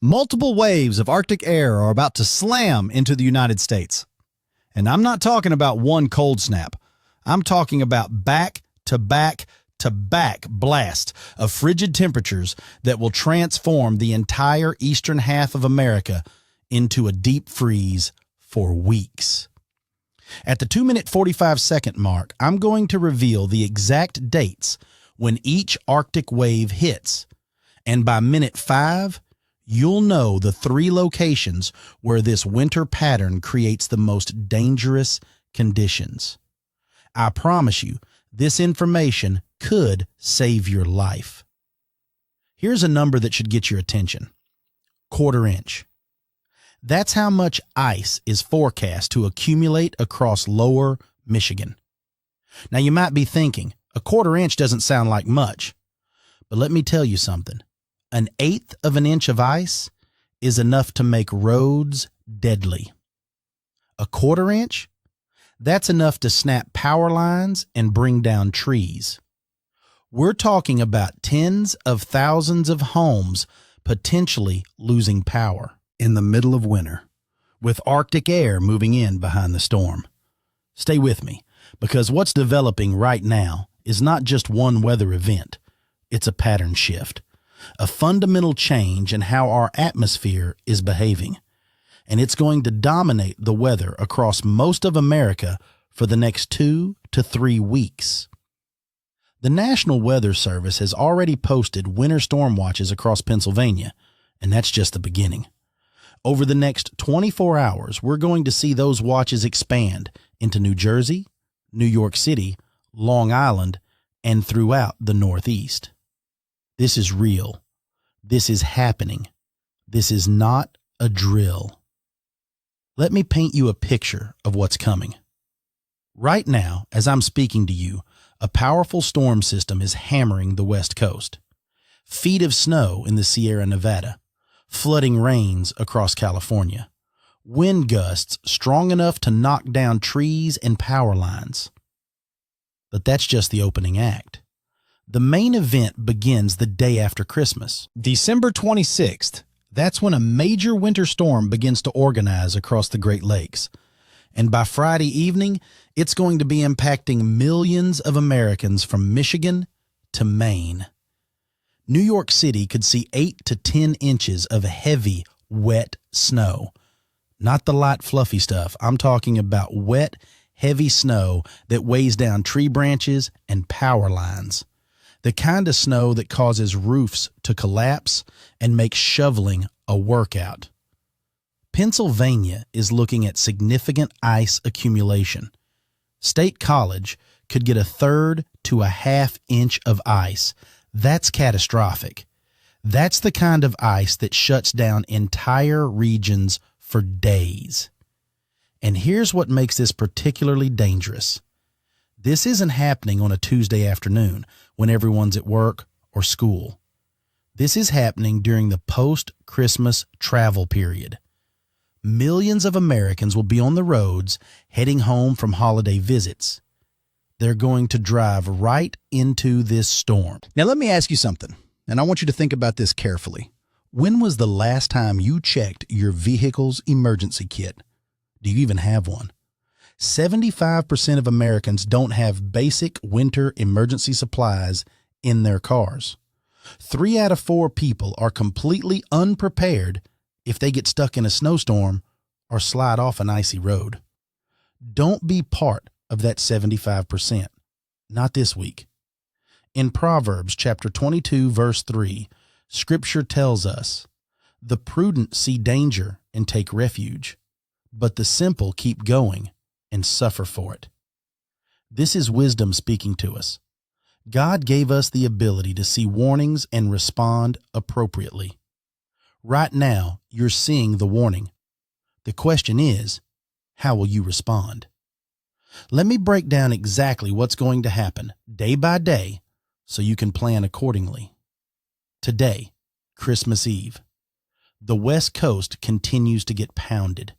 Multiple waves of Arctic air are about to slam into the United States. And I'm not talking about one cold snap. I'm talking about back-to-back-to-back blast of frigid temperatures that will transform the entire eastern half of America into a deep freeze for weeks. At the 2-minute 45-second mark, I'm going to reveal the exact dates when each Arctic wave hits. And by minute 5, you'll know the 3 locations where this winter pattern creates the most dangerous conditions. I promise you, this information could save your life. Here's a number that should get your attention. 1/4 inch. That's how much ice is forecast to accumulate across lower Michigan. Now you might be thinking, a 1/4 inch doesn't sound like much, but let me tell you something. 1/8 of an inch of ice is enough to make roads deadly. A 1/4 inch? That's enough to snap power lines and bring down trees. We're talking about tens of thousands of homes potentially losing power in the middle of winter, with Arctic air moving in behind the storm. Stay with me, because what's developing right now is not just one weather event. It's a pattern shift. A fundamental change in how our atmosphere is behaving, and it's going to dominate the weather across most of America for the next 2 to 3 weeks. The National Weather Service has already posted winter storm watches across Pennsylvania, and that's just the beginning. Over the next 24 hours, we're going to see those watches expand into New Jersey, New York City, Long Island, and throughout the Northeast. This is real. This is happening. This is not a drill. Let me paint you a picture of what's coming. Right now, as I'm speaking to you, a powerful storm system is hammering the West Coast. Feet of snow in the Sierra Nevada, flooding rains across California, wind gusts strong enough to knock down trees and power lines. But that's just the opening act. The main event begins the day after Christmas. December 26th, that's when a major winter storm begins to organize across the Great Lakes. And by Friday evening, it's going to be impacting millions of Americans from Michigan to Maine. New York City could see 8 to 10 inches of heavy, wet snow. Not the light, fluffy stuff. I'm talking about wet, heavy snow that weighs down tree branches and power lines. The kind of snow that causes roofs to collapse and makes shoveling a workout. Pennsylvania is looking at significant ice accumulation. State College could get 1/3 to 1/2 inch of ice. That's catastrophic. That's the kind of ice that shuts down entire regions for days. And here's what makes this particularly dangerous. This isn't happening on a Tuesday afternoon when everyone's at work or school. This is happening during the post-Christmas travel period. Millions of Americans will be on the roads heading home from holiday visits. They're going to drive right into this storm. Now, let me ask you something, and I want you to think about this carefully. When was the last time you checked your vehicle's emergency kit? Do you even have one? 75% of Americans don't have basic winter emergency supplies in their cars. 3 out of 4 people are completely unprepared if they get stuck in a snowstorm or slide off an icy road. Don't be part of that 75%. Not this week. In Proverbs chapter 22, verse 3, Scripture tells us, "The prudent see danger and take refuge, but the simple keep going and suffer for it." This is wisdom speaking to us. God gave us the ability to see warnings and respond appropriately. Right now, you're seeing the warning. The question is, how will you respond? Let me break down exactly what's going to happen day by day so you can plan accordingly. Today, Christmas Eve, the West Coast continues to get pounded.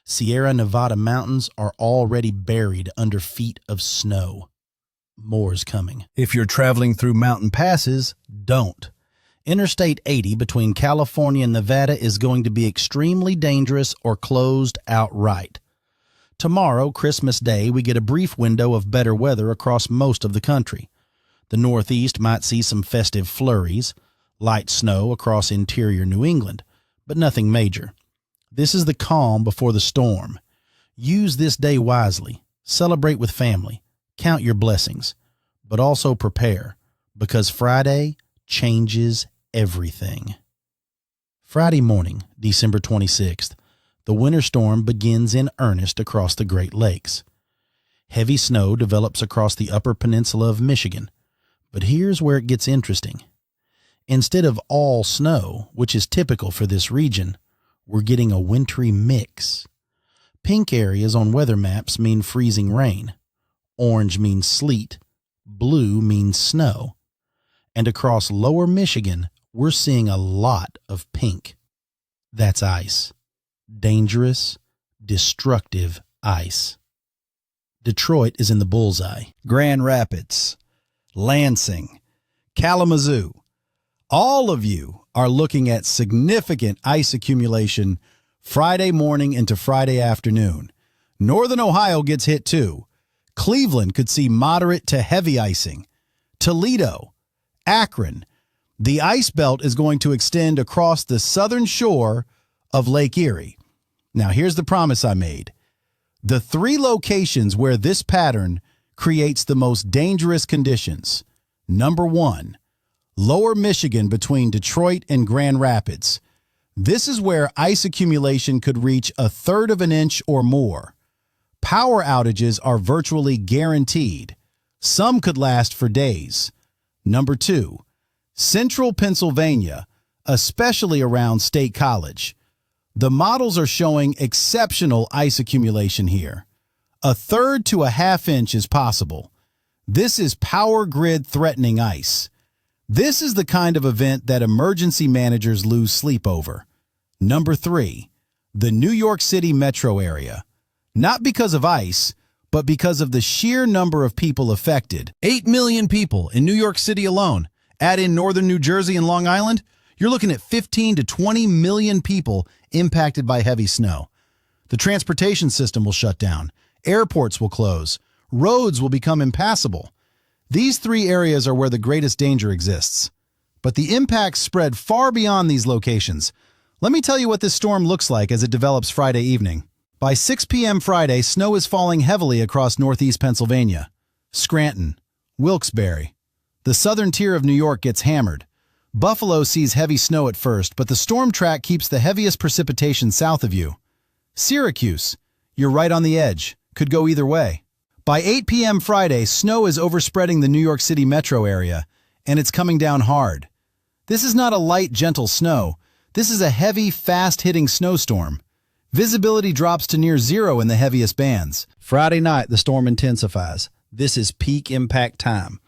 Sierra Nevada mountains are already buried under feet of snow. More is coming. If you're traveling through mountain passes, don't. Interstate 80 between California and Nevada is going to be extremely dangerous or closed outright. Tomorrow, Christmas Day, we get a brief window of better weather across most of the country. The Northeast might see some festive flurries, light snow across interior New England, but nothing major. This is the calm before the storm. Use this day wisely. Celebrate with family. Count your blessings. But also prepare, because Friday changes everything. Friday morning, December 26th, the winter storm begins in earnest across the Great Lakes. Heavy snow develops across the upper peninsula of Michigan. But here's where it gets interesting. Instead of all snow, which is typical for this region, we're getting a wintry mix. Pink areas on weather maps mean freezing rain. Orange means sleet. Blue means snow. And across lower Michigan, we're seeing a lot of pink. That's ice. Dangerous, destructive ice. Detroit is in the bullseye. Grand Rapids, Lansing, Kalamazoo. All of you are looking at significant ice accumulation Friday morning into Friday afternoon. Northern Ohio gets hit too. Cleveland could see moderate to heavy icing. Toledo, Akron. The ice belt is going to extend across the southern shore of Lake Erie. Now, here's the promise I made. The 3 locations where this pattern creates the most dangerous conditions. Number 1, lower Michigan between Detroit and Grand Rapids. This is where ice accumulation could reach 1/3 of an inch or more. Power outages are virtually guaranteed. Some could last for days. Number 2, central Pennsylvania, especially around State College. The models are showing exceptional ice accumulation here. 1/3 to 1/2 inch is possible. This is power grid threatening ice. This is the kind of event that emergency managers lose sleep over. Number 3, the New York City metro area. Not because of ice, but because of the sheer number of people affected. 8 million people in New York City alone. Add in northern New Jersey and Long Island, you're looking at 15 to 20 million people impacted by heavy snow. The transportation system will shut down. Airports will close. Roads will become impassable. These 3 areas are where the greatest danger exists. But the impacts spread far beyond these locations. Let me tell you what this storm looks like as it develops Friday evening. By 6 p.m. Friday, snow is falling heavily across northeast Pennsylvania. Scranton, Wilkes-Barre. The southern tier of New York gets hammered. Buffalo sees heavy snow at first, but the storm track keeps the heaviest precipitation south of you. Syracuse, you're right on the edge. Could go either way. By 8 p.m. Friday, snow is overspreading the New York City metro area, and it's coming down hard. This is not a light, gentle snow. This is a heavy, fast-hitting snowstorm. Visibility drops to near zero in the heaviest bands. Friday night, the storm intensifies. This is peak impact time.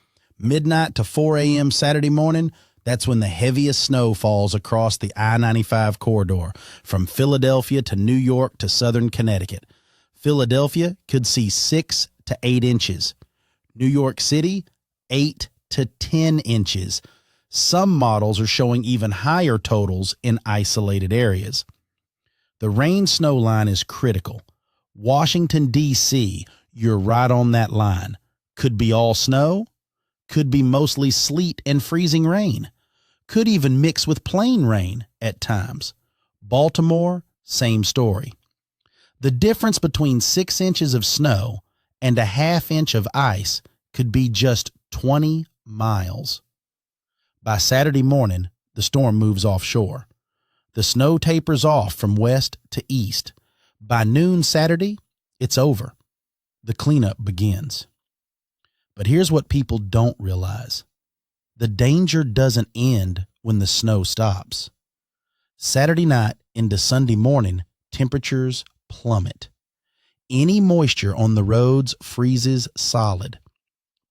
Midnight to 4 a.m. Saturday morning, that's when the heaviest snow falls across the I-95 corridor, from Philadelphia to New York to southern Connecticut. Philadelphia could see 6 to 8 inches. New York City, 8 to 10 inches. Some models are showing even higher totals in isolated areas. The rain-snow line is critical. Washington, D.C., you're right on that line. Could be all snow. Could be mostly sleet and freezing rain. Could even mix with plain rain at times. Baltimore, same story. The difference between 6 inches of snow and a 1/2 inch of ice could be just 20 miles. By Saturday morning, the storm moves offshore. The snow tapers off from west to east. By noon Saturday, it's over. The cleanup begins. But here's what people don't realize. The danger doesn't end when the snow stops. Saturday night into Sunday morning, temperatures plummet. Any moisture on the roads freezes solid.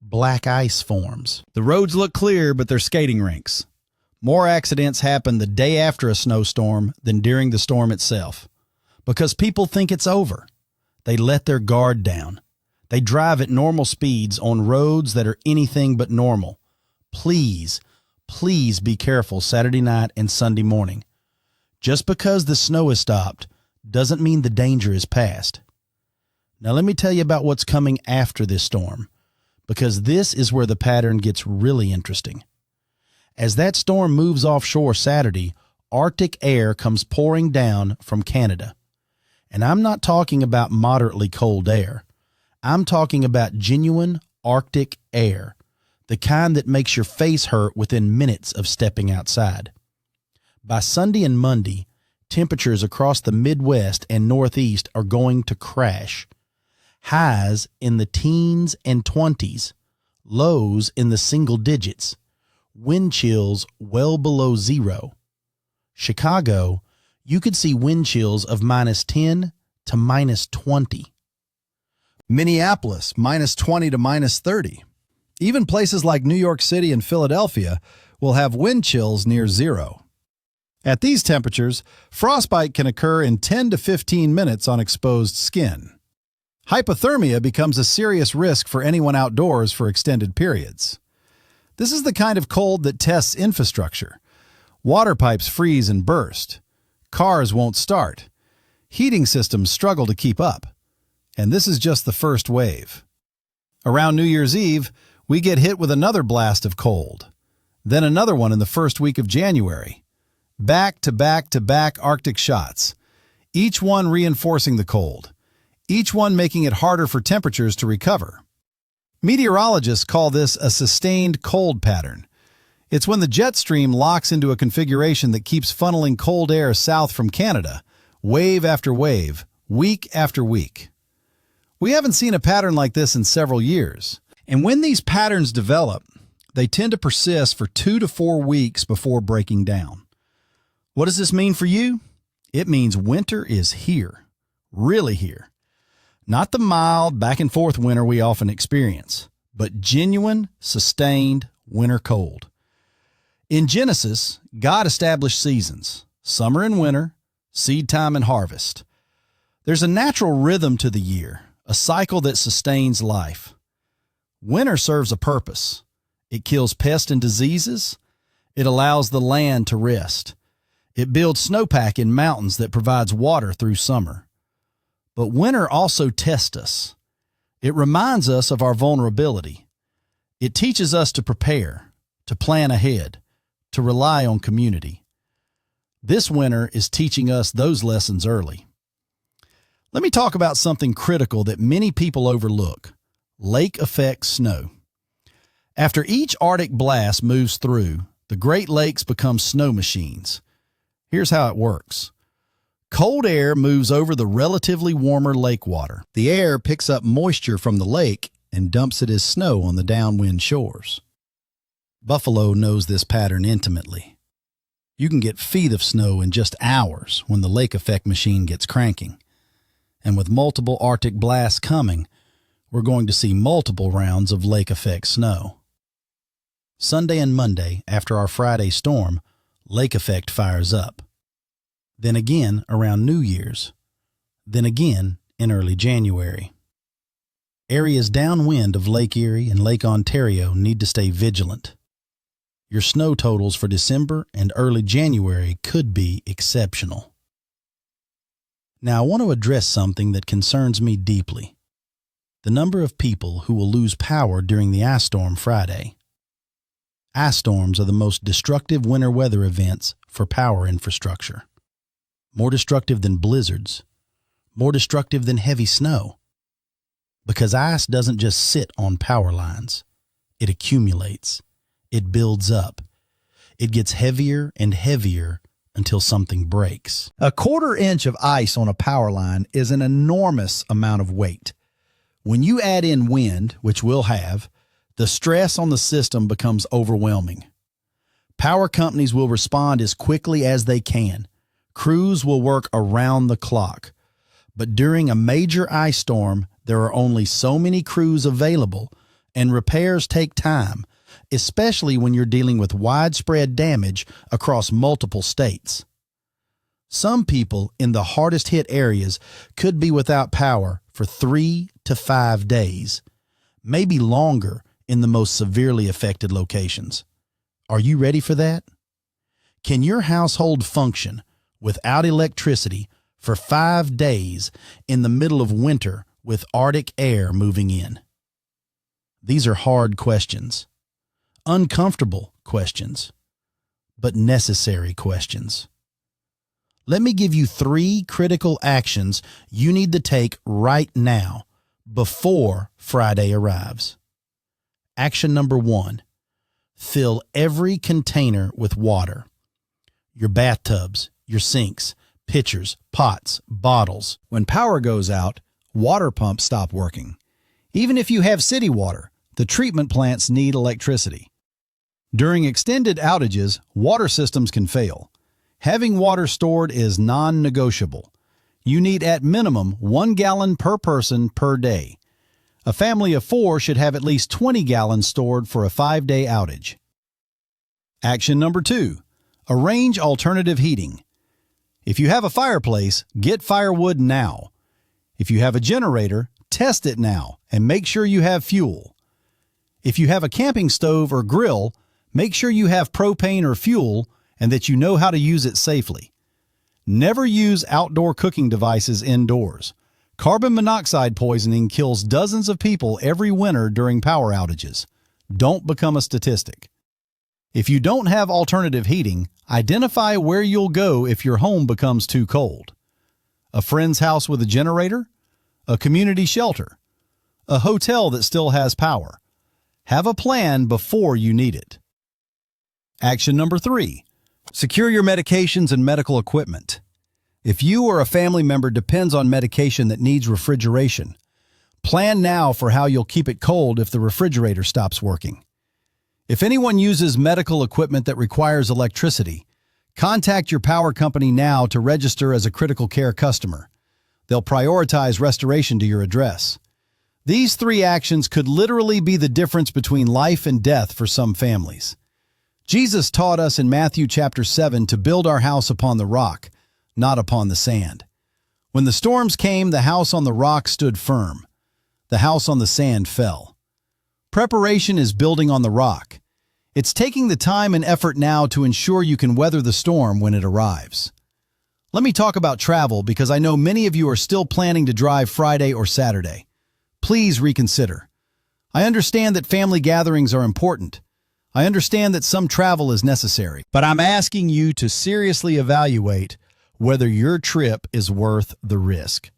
Black ice forms. The roads look clear, but they're skating rinks. More accidents happen the day after a snowstorm than during the storm itself. Because people think it's over. They let their guard down. They drive at normal speeds on roads that are anything but normal. Please, please be careful Saturday night and Sunday morning. Just because the snow has stopped doesn't mean the danger is past. Now let me tell you about what's coming after this storm, because this is where the pattern gets really interesting. As that storm moves offshore Saturday, Arctic air comes pouring down from Canada. And I'm not talking about moderately cold air. I'm talking about genuine Arctic air, the kind that makes your face hurt within minutes of stepping outside. By Sunday and Monday, temperatures across the Midwest and Northeast are going to crash. Highs in the teens and 20s, lows in the single digits, wind chills well below zero. Chicago, you could see wind chills of -10 to -20. Minneapolis, -20 to -30. Even places like New York City and Philadelphia will have wind chills near zero. At these temperatures, frostbite can occur in 10 to 15 minutes on exposed skin. Hypothermia becomes a serious risk for anyone outdoors for extended periods. This is the kind of cold that tests infrastructure. Water pipes freeze and burst. Cars won't start. Heating systems struggle to keep up. And this is just the first wave. Around New Year's Eve, we get hit with another blast of cold. Then another one in the first week of January. Back to back to back Arctic shots. Each one reinforcing the cold. Each one making it harder for temperatures to recover. Meteorologists call this a sustained cold pattern. It's when the jet stream locks into a configuration that keeps funneling cold air south from Canada, wave after wave, week after week. We haven't seen a pattern like this in several years. And when these patterns develop, they tend to persist for 2 to 4 weeks before breaking down. What does this mean for you? It means winter is here, really here. Not the mild, back and forth winter we often experience, but genuine, sustained winter cold. In Genesis, God established seasons, summer and winter, seed time and harvest. There's a natural rhythm to the year, a cycle that sustains life. Winter serves a purpose. It kills pests and diseases. It allows the land to rest. It builds snowpack in mountains that provides water through summer. But winter also tests us. It reminds us of our vulnerability. It teaches us to prepare, to plan ahead, to rely on community. This winter is teaching us those lessons early. Let me talk about something critical that many people overlook: lake effect snow. After each Arctic blast moves through, the Great Lakes become snow machines. Here's how it works. Cold air moves over the relatively warmer lake water. The air picks up moisture from the lake and dumps it as snow on the downwind shores. Buffalo knows this pattern intimately. You can get feet of snow in just hours when the lake effect machine gets cranking. And with multiple Arctic blasts coming, we're going to see multiple rounds of lake effect snow. Sunday and Monday, after our Friday storm, lake effect fires up. Then again around New Year's. Then again in early January. Areas downwind of Lake Erie and Lake Ontario need to stay vigilant. Your snow totals for December and early January could be exceptional. Now I want to address something that concerns me deeply: the number of people who will lose power during the ice storm Friday. Ice storms are the most destructive winter weather events for power infrastructure. More destructive than blizzards. More destructive than heavy snow. Because ice doesn't just sit on power lines. It accumulates. It builds up. It gets heavier and heavier until something breaks. A 1/4 inch of ice on a power line is an enormous amount of weight. When you add in wind, which we'll have, the stress on the system becomes overwhelming. Power companies will respond as quickly as they can. Crews will work around the clock. But during a major ice storm, there are only so many crews available, and repairs take time, especially when you're dealing with widespread damage across multiple states. Some people in the hardest hit areas could be without power for 3 to 5 days, maybe longer in the most severely affected locations. Are you ready for that? Can your household function without electricity for 5 days in the middle of winter with Arctic air moving in? These are hard questions, uncomfortable questions, but necessary questions. Let me give you 3 critical actions you need to take right now before Friday arrives. Action number 1, fill every container with water. Your bathtubs, your sinks, pitchers, pots, bottles. When power goes out, water pumps stop working. Even if you have city water, the treatment plants need electricity. During extended outages, water systems can fail. Having water stored is non-negotiable. You need at minimum 1 gallon per person per day. A family of 4 should have at least 20 gallons stored for a 5-day outage. Action number 2, arrange alternative heating. If you have a fireplace, get firewood now. If you have a generator, test it now and make sure you have fuel. If you have a camping stove or grill, make sure you have propane or fuel and that you know how to use it safely. Never use outdoor cooking devices indoors. Carbon monoxide poisoning kills dozens of people every winter during power outages. Don't become a statistic. If you don't have alternative heating, identify where you'll go if your home becomes too cold. A friend's house with a generator? A community shelter? A hotel that still has power? Have a plan before you need it. Action number 3, secure your medications and medical equipment. If you or a family member depends on medication that needs refrigeration, plan now for how you'll keep it cold if the refrigerator stops working. If anyone uses medical equipment that requires electricity, contact your power company now to register as a critical care customer. They'll prioritize restoration to your address. These 3 actions could literally be the difference between life and death for some families. Jesus taught us in Matthew chapter 7 to build our house upon the rock, not upon the sand. When the storms came, the house on the rock stood firm. The house on the sand fell. Preparation is building on the rock. It's taking the time and effort now to ensure you can weather the storm when it arrives. Let me talk about travel because I know many of you are still planning to drive Friday or Saturday. Please reconsider. I understand that family gatherings are important. I understand that some travel is necessary, but I'm asking you to seriously evaluate whether your trip is worth the risk.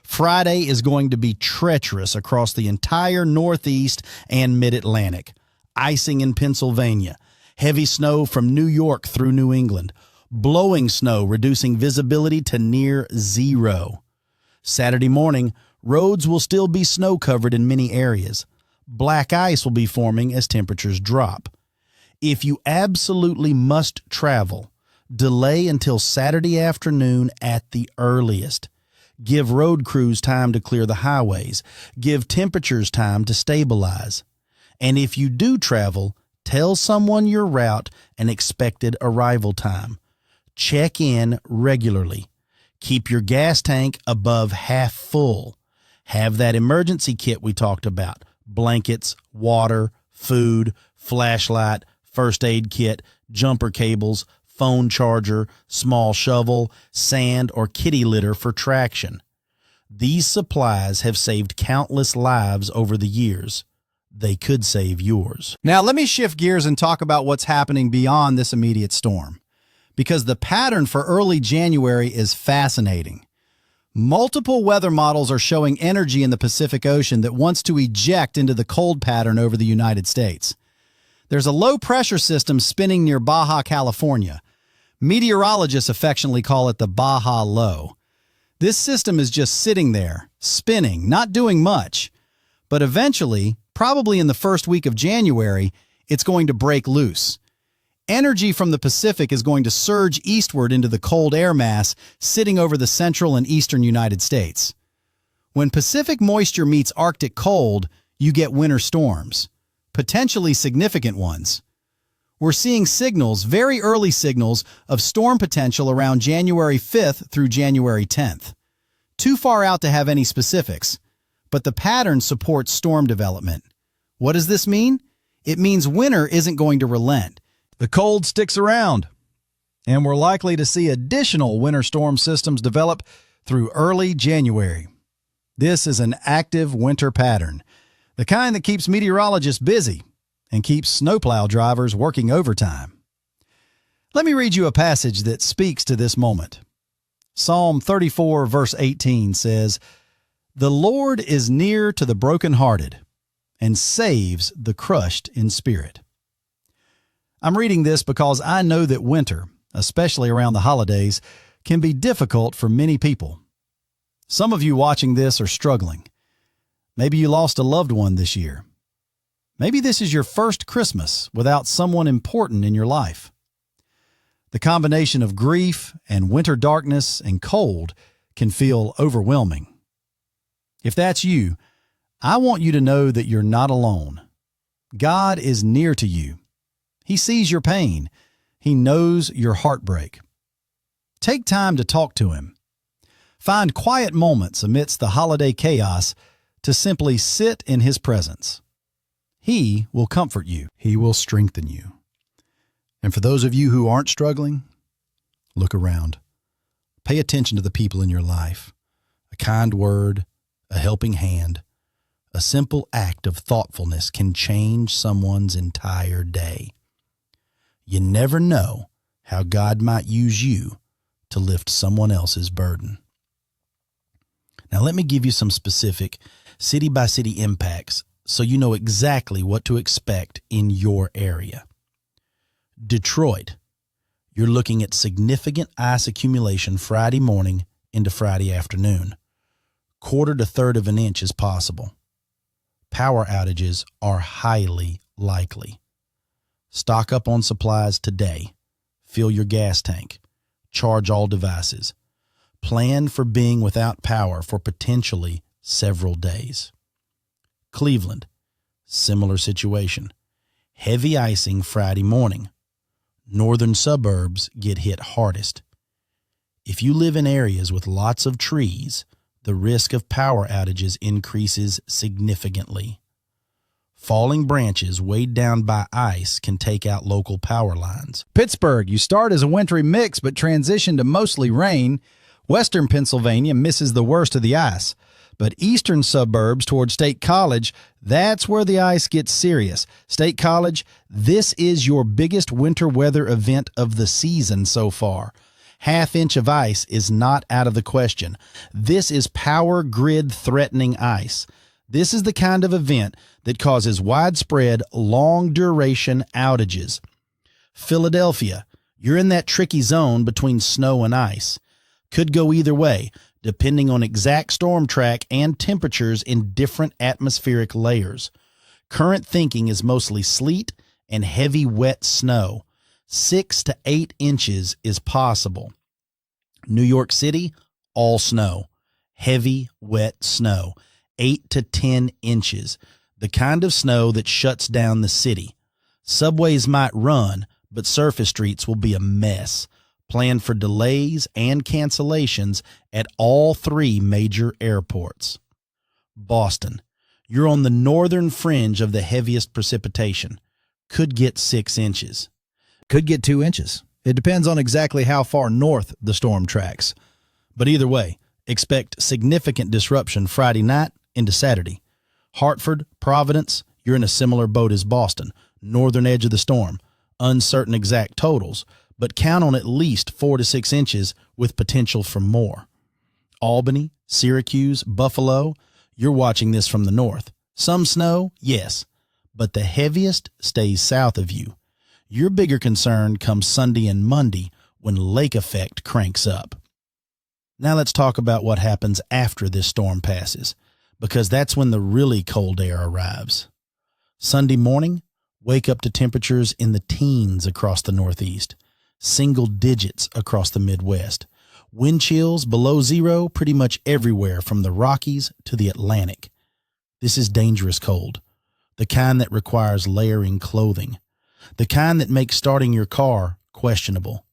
Friday is going to be treacherous across the entire Northeast and Mid-Atlantic. Icing in Pennsylvania, heavy snow from New York through New England, blowing snow reducing visibility to near zero. Saturday morning, roads will still be snow-covered in many areas. Black ice will be forming as temperatures drop. If you absolutely must travel, delay until Saturday afternoon at the earliest. Give road crews time to clear the highways. Give temperatures time to stabilize. And if you do travel, tell someone your route and expected arrival time. Check in regularly. Keep your gas tank above half full. Have that emergency kit we talked about. Blankets, water, food, flashlight, first aid kit, jumper cables, phone charger, small shovel, sand, or kitty litter for traction. These supplies have saved countless lives over the years. They could save yours. Now let me shift gears and talk about what's happening beyond this immediate storm, because the pattern for early January is fascinating. Multiple weather models are showing energy in the Pacific Ocean that wants to eject into the cold pattern over the United States. There's a low-pressure system spinning near Baja, California. Meteorologists affectionately call it the Baja Low. This system is just sitting there, spinning, not doing much. But eventually, probably in the first week of January, it's going to break loose. Energy from the Pacific is going to surge eastward into the cold air mass sitting over the central and eastern United States. When Pacific moisture meets Arctic cold, you get winter storms, potentially significant ones. We're seeing signals, very early signals, of storm potential around January 5th through January 10th. Too far out to have any specifics, but the pattern supports storm development. What does this mean? It means winter isn't going to relent. The cold sticks around, and we're likely to see additional winter storm systems develop through early January. This is an active winter pattern, the kind that keeps meteorologists busy and keeps snowplow drivers working overtime. Let me read you a passage that speaks to this moment. Psalm 34, verse 18 says, "The Lord is near to the brokenhearted and saves the crushed in spirit." I'm reading this because I know that winter, especially around the holidays, can be difficult for many people. Some of you watching this are struggling. Maybe you lost a loved one this year. Maybe this is your first Christmas without someone important in your life. The combination of grief and winter darkness and cold can feel overwhelming. If that's you, I want you to know that you're not alone. God is near to you. He sees your pain. He knows your heartbreak. Take time to talk to Him. Find quiet moments amidst the holiday chaos to simply sit in His presence. He will comfort you. He will strengthen you. And for those of you who aren't struggling, look around. Pay attention to the people in your life. A kind word, a helping hand, a simple act of thoughtfulness can change someone's entire day. You never know how God might use you to lift someone else's burden. Now let me give you some specific city-by-city impacts so you know exactly what to expect in your area. Detroit, you're looking at significant ice accumulation Friday morning into Friday afternoon. 1/4 to 1/3 of an inch is possible. Power outages are highly likely. Stock up on supplies today. Fill your gas tank. Charge all devices. Plan for being without power for potentially several days. Cleveland, similar situation. Heavy icing Friday morning. Northern suburbs get hit hardest. If you live in areas with lots of trees, the risk of power outages increases significantly. Falling branches weighed down by ice can take out local power lines. Pittsburgh, you start as a wintry mix but transition to mostly rain. Western Pennsylvania misses the worst of the ice. But eastern suburbs toward State College, that's where the ice gets serious. State College, this is your biggest winter weather event of the season so far. 1/2 inch of ice is not out of the question. This is power grid threatening ice. This is the kind of event that causes widespread, long-duration outages. Philadelphia, you're in that tricky zone between snow and ice. Could go either way, depending on exact storm track and temperatures in different atmospheric layers. Current thinking is mostly sleet and heavy wet snow. 6 to 8 inches is possible. New York City, all snow. Heavy, wet snow. 8 to 10 inches. The kind of snow that shuts down the city. Subways might run, but surface streets will be a mess. Plan for delays and cancellations at all 3 major airports. Boston, you're on the northern fringe of the heaviest precipitation. Could get 6 inches. Could get 2 inches. It depends on exactly how far north the storm tracks. But either way, expect significant disruption Friday night into Saturday. Hartford, Providence, you're in a similar boat as Boston. Northern edge of the storm. Uncertain exact totals, but count on at least 4 to 6 inches with potential for more. Albany, Syracuse, Buffalo, you're watching this from the north. Some snow, yes, but the heaviest stays south of you. Your bigger concern comes Sunday and Monday when lake effect cranks up. Now let's talk about what happens after this storm passes, because that's when the really cold air arrives. Sunday morning, wake up to temperatures in the teens across the Northeast, single digits across the Midwest. Wind chills below zero pretty much everywhere from the Rockies to the Atlantic. This is dangerous cold, the kind that requires layering clothing, the kind that makes starting your car questionable,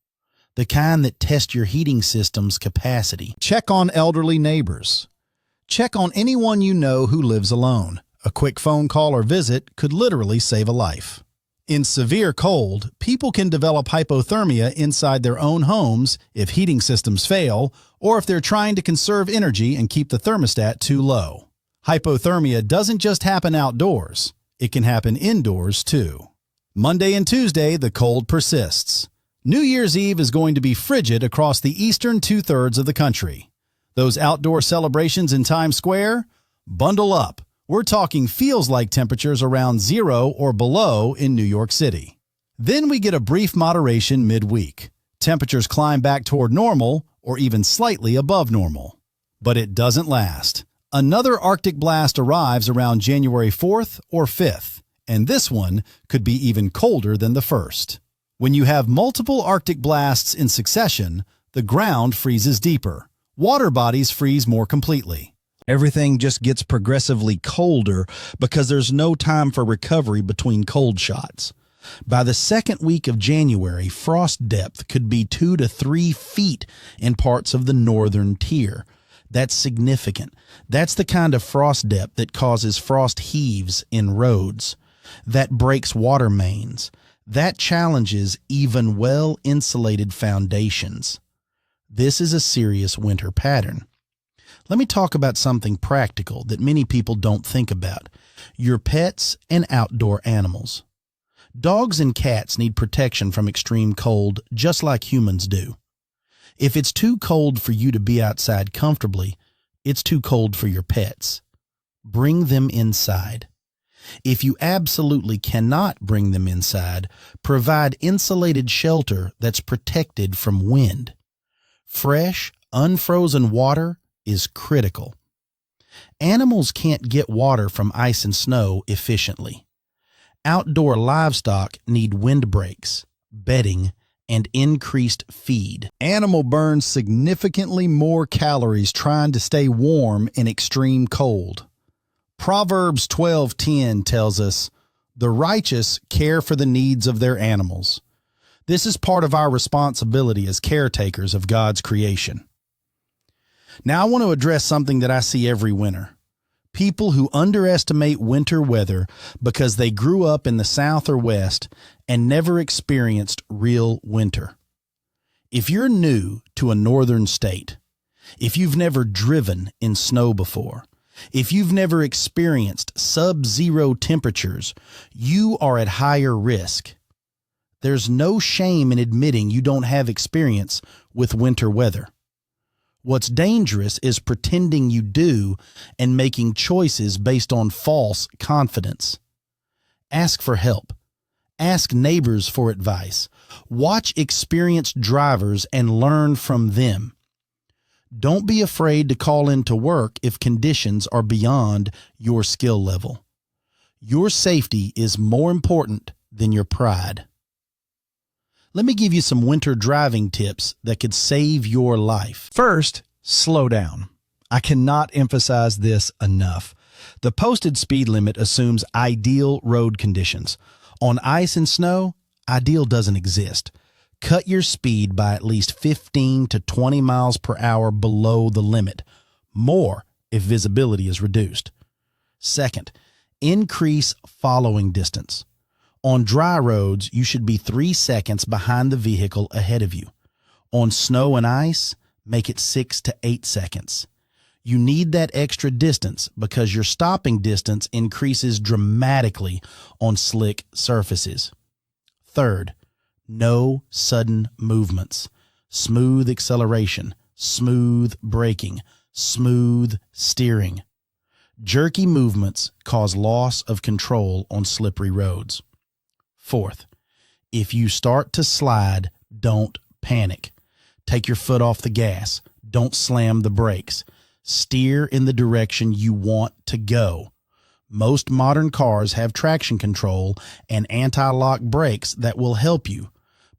the kind that tests your heating system's capacity. Check on elderly neighbors. Check on anyone you know who lives alone. A quick phone call or visit could literally save a life. In severe cold, people can develop hypothermia inside their own homes if heating systems fail or if they're trying to conserve energy and keep the thermostat too low. Hypothermia doesn't just happen outdoors. It can happen indoors too. Monday and Tuesday, the cold persists. New Year's Eve is going to be frigid across the eastern two-thirds of the country. Those outdoor celebrations in Times Square? Bundle up. We're talking feels-like temperatures around 0 or below in New York City. Then we get a brief moderation midweek. Temperatures climb back toward normal or even slightly above normal. But it doesn't last. Another Arctic blast arrives around January 4th or 5th, and this one could be even colder than the first. When you have multiple Arctic blasts in succession, the ground freezes deeper. Water bodies freeze more completely. Everything just gets progressively colder because there's no time for recovery between cold shots. By the second week of January, frost depth could be 2 to 3 feet in parts of the northern tier. That's significant. That's the kind of frost depth that causes frost heaves in roads, that breaks water mains, that challenges even well-insulated foundations. This is a serious winter pattern. Let me talk about something practical that many people don't think about: your pets and outdoor animals. Dogs and cats need protection from extreme cold just like humans do. If it's too cold for you to be outside comfortably, it's too cold for your pets. Bring them inside. If you absolutely cannot bring them inside, provide insulated shelter that's protected from wind. Fresh, unfrozen water is critical. Animals can't get water from ice and snow efficiently. Outdoor livestock need windbreaks, bedding, and increased feed. Animal burns significantly more calories trying to stay warm in extreme cold. Proverbs 12:10 tells us, "The righteous care for the needs of their animals." This is part of our responsibility as caretakers of God's creation. Now I want to address something that I see every winter. People who underestimate winter weather because they grew up in the South or West and never experienced real winter. If you're new to a northern state, if you've never driven in snow before, if you've never experienced sub-zero temperatures, you are at higher risk. There's no shame in admitting you don't have experience with winter weather. What's dangerous is pretending you do and making choices based on false confidence. Ask for help. Ask neighbors for advice. Watch experienced drivers and learn from them. Don't be afraid to call into work if conditions are beyond your skill level. Your safety is more important than your pride. Let me give you some winter driving tips that could save your life. First, slow down. I cannot emphasize this enough. The posted speed limit assumes ideal road conditions. On ice and snow, ideal doesn't exist. Cut your speed by at least 15 to 20 miles per hour below the limit. More if visibility is reduced. Second, increase following distance. On dry roads, you should be 3 seconds behind the vehicle ahead of you. On snow and ice, make it 6 to 8 seconds. You need that extra distance because your stopping distance increases dramatically on slick surfaces. Third, no sudden movements. Smooth acceleration, smooth braking, smooth steering. Jerky movements cause loss of control on slippery roads. Fourth, if you start to slide, don't panic. Take your foot off the gas. Don't slam the brakes. Steer in the direction you want to go. Most modern cars have traction control and anti-lock brakes that will help you,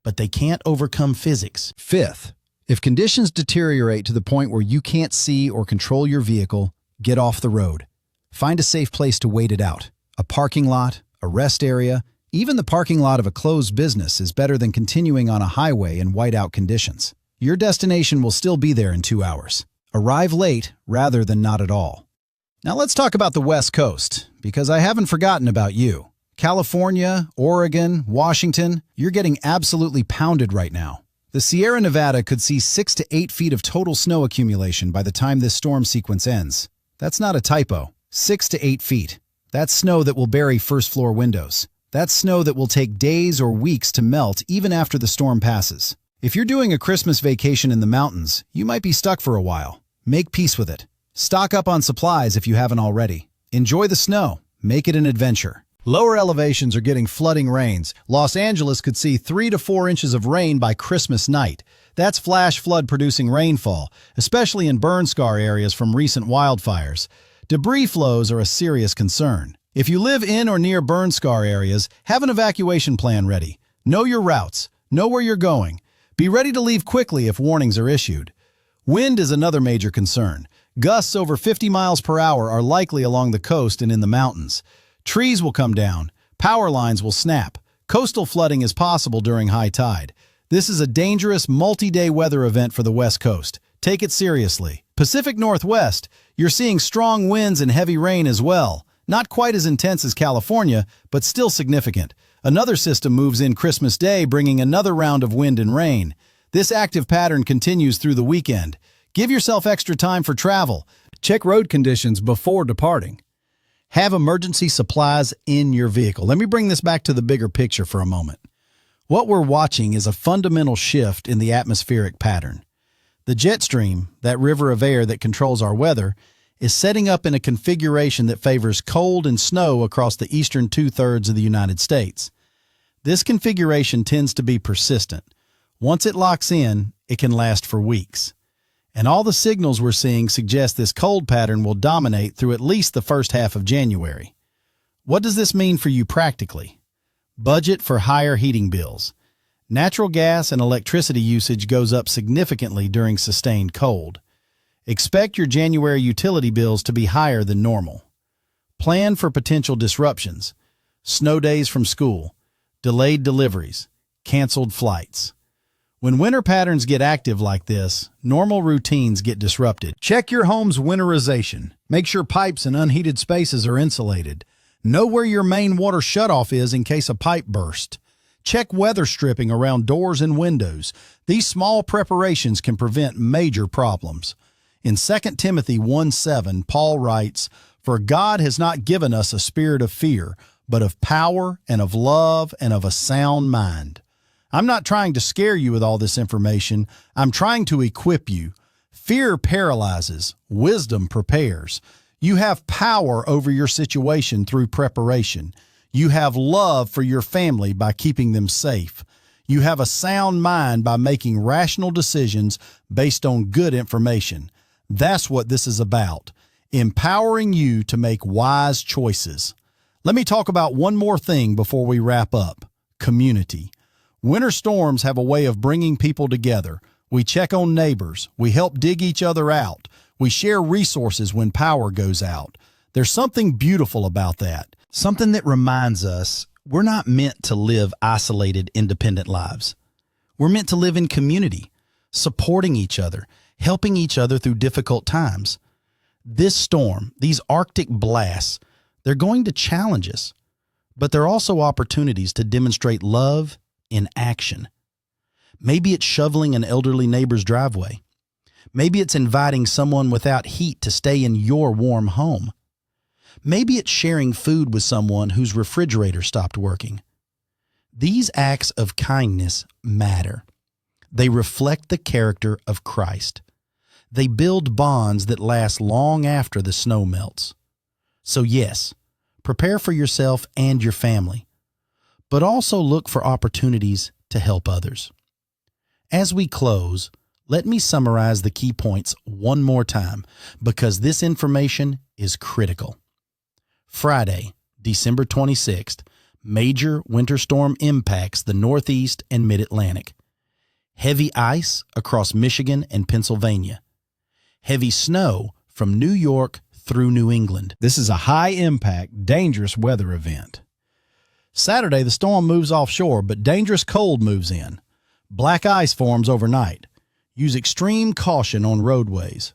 but they can't overcome physics. Fifth, if conditions deteriorate to the point where you can't see or control your vehicle, get off the road. Find a safe place to wait it out. A parking lot, a rest area, even the parking lot of a closed business is better than continuing on a highway in whiteout conditions. Your destination will still be there in 2 hours. Arrive late rather than not at all. Now let's talk about the West Coast, because I haven't forgotten about you. California, Oregon, Washington, you're getting absolutely pounded right now. The Sierra Nevada could see 6 to 8 feet of total snow accumulation by the time this storm sequence ends. That's not a typo. 6 to 8 feet. That's snow that will bury first-floor windows. That's snow that will take days or weeks to melt even after the storm passes. If you're doing a Christmas vacation in the mountains, you might be stuck for a while. Make peace with it. Stock up on supplies if you haven't already. Enjoy the snow. Make it an adventure. Lower elevations are getting flooding rains. Los Angeles could see 3 to 4 inches of rain by Christmas night. That's flash flood-producing rainfall, especially in burn scar areas from recent wildfires. Debris flows are a serious concern. If you live in or near burn scar areas, have an evacuation plan ready. Know your routes. Know where you're going. Be ready to leave quickly if warnings are issued. Wind is another major concern. Gusts over 50 miles per hour are likely along the coast and in the mountains. Trees will come down. Power lines will snap. Coastal flooding is possible during high tide. This is a dangerous multi-day weather event for the West Coast. Take it seriously. Pacific Northwest, you're seeing strong winds and heavy rain as well. Not quite as intense as California, but still significant. Another system moves in Christmas Day, bringing another round of wind and rain. This active pattern continues through the weekend. Give yourself extra time for travel. Check road conditions before departing. Have emergency supplies in your vehicle. Let me bring this back to the bigger picture for a moment. What we're watching is a fundamental shift in the atmospheric pattern. The jet stream, that river of air that controls our weather, is setting up in a configuration that favors cold and snow across the eastern two-thirds of the United States. This configuration tends to be persistent. Once it locks in, it can last for weeks. And all the signals we're seeing suggest this cold pattern will dominate through at least the first half of January. What does this mean for you practically? Budget for higher heating bills. Natural gas and electricity usage goes up significantly during sustained cold. Expect your January utility bills to be higher than normal. Plan for potential disruptions. Snow days from school, delayed deliveries, canceled flights. When winter patterns get active like this, normal routines get disrupted. Check your home's winterization. Make sure pipes and unheated spaces are insulated. Know where your main water shutoff is in case a pipe bursts. Check weather stripping around doors and windows. These small preparations can prevent major problems. In 2 Timothy 1:7, Paul writes, "For God has not given us a spirit of fear, but of power and of love and of a sound mind." I'm not trying to scare you with all this information. I'm trying to equip you. Fear paralyzes. Wisdom prepares. You have power over your situation through preparation. You have love for your family by keeping them safe. You have a sound mind by making rational decisions based on good information. That's what this is about, empowering you to make wise choices. Let me talk about one more thing before we wrap up: community. Winter storms have a way of bringing people together. We check on neighbors. We help dig each other out. We share resources when power goes out. There's something beautiful about that. Something that reminds us we're not meant to live isolated, independent lives. We're meant to live in community, supporting each other, helping each other through difficult times. This storm, these Arctic blasts, they're going to challenge us, but they're also opportunities to demonstrate love in action. Maybe it's shoveling an elderly neighbor's driveway. Maybe it's inviting someone without heat to stay in your warm home. Maybe it's sharing food with someone whose refrigerator stopped working. These acts of kindness matter. They reflect the character of Christ. They build bonds that last long after the snow melts. So yes, prepare for yourself and your family, but also look for opportunities to help others. As we close, let me summarize the key points one more time because this information is critical. Friday, December 26th, major winter storm impacts the Northeast and Mid-Atlantic. Heavy ice across Michigan and Pennsylvania. Heavy snow from New York through New England. This is a high-impact, dangerous weather event. Saturday, the storm moves offshore, but dangerous cold moves in. Black ice forms overnight. Use extreme caution on roadways.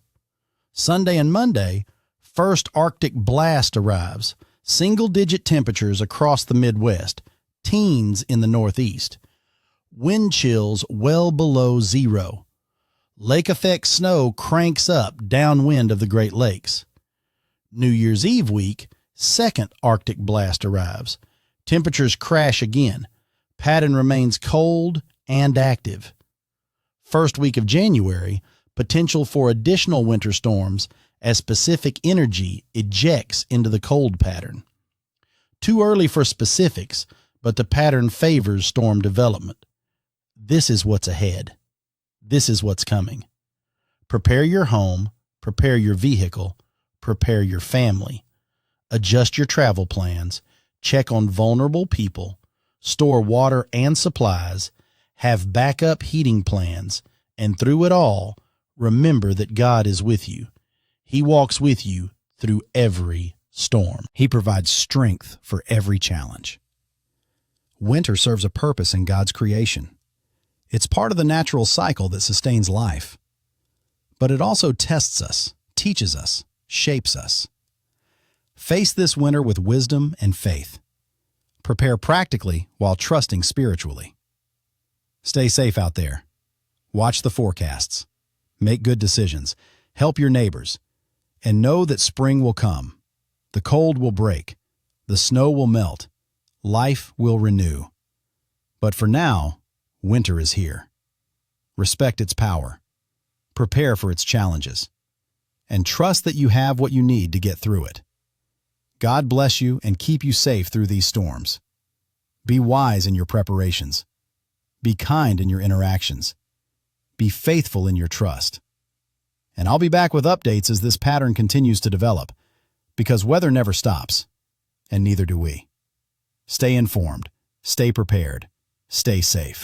Sunday and Monday, first Arctic blast arrives. Single-digit temperatures across the Midwest, teens in the Northeast. Wind chills well below zero. Lake effect snow cranks up downwind of the Great Lakes. New Year's Eve week, second Arctic blast arrives. Temperatures crash again. Pattern remains cold and active. First week of January, potential for additional winter storms as specific energy ejects into the cold pattern. Too early for specifics, but the pattern favors storm development. This is what's ahead. This is what's coming. Prepare your home, prepare your vehicle, prepare your family. Adjust your travel plans, check on vulnerable people, store water and supplies, have backup heating plans, and through it all, remember that God is with you. He walks with you through every storm. He provides strength for every challenge. Winter serves a purpose in God's creation. It's part of the natural cycle that sustains life. But it also tests us, teaches us, shapes us. Face this winter with wisdom and faith. Prepare practically while trusting spiritually. Stay safe out there. Watch the forecasts. Make good decisions. Help your neighbors. And know that spring will come. The cold will break. The snow will melt. Life will renew. But for now, winter is here. Respect its power. Prepare for its challenges. And trust that you have what you need to get through it. God bless you and keep you safe through these storms. Be wise in your preparations. Be kind in your interactions. Be faithful in your trust. And I'll be back with updates as this pattern continues to develop, because weather never stops, and neither do we. Stay informed, stay prepared, stay safe.